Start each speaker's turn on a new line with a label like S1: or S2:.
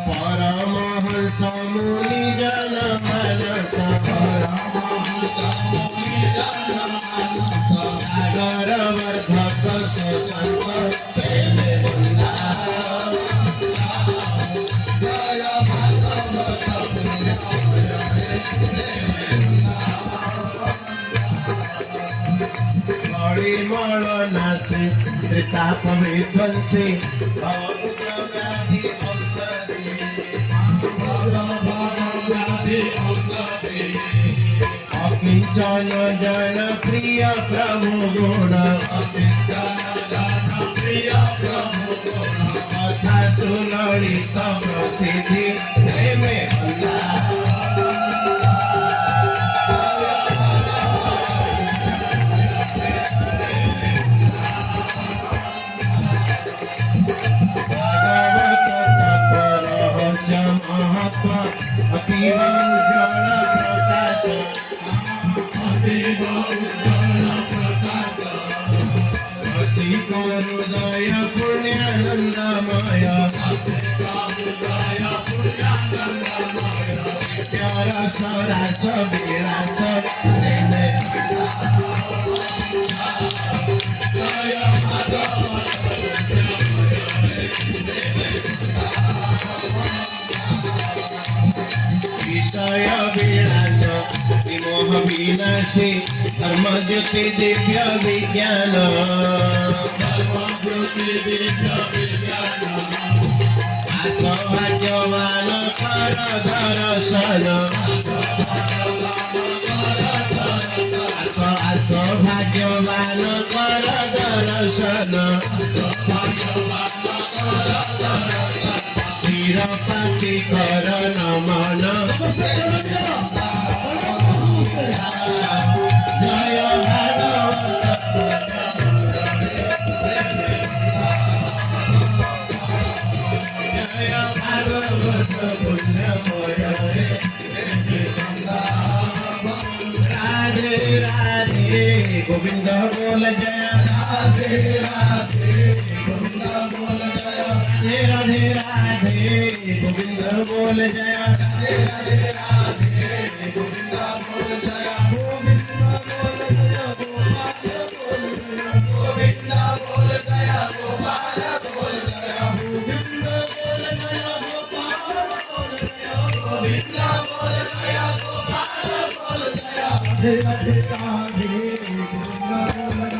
S1: परमहंस मुनि जन मानस सागर वर्धक संत प्रेम बंदा मणिमल नासी त्रिताप विध्वंसी व्याधि अकिंचन जन प्रिय प्रभु गुण कथा सुललित प्रसिद्धि प्रेमे हृदय पुण्यानंदमय प्यारा सरास विलास विषय विलास विमोह विनाशी धर्म ज्योति दिव्य विज्ञान सौभाग्यवान कर दर्शन सौभाग्यवान कर दर्शन शिर पाति कर नमन जय भागवत जय भागवत पुण्यमय राधे राधे गोविंद बोल जय राधे राधे गोविंद बोल जय राधे राधे गोविंद बोल जय राधे राधे गोविंद बोल जय गोविंद बोल जय गोपाल बोल जय गोविंद बोल जय गोपाल बोल जय गोविंद बोल जय गोपाल बोल जय राधे राधे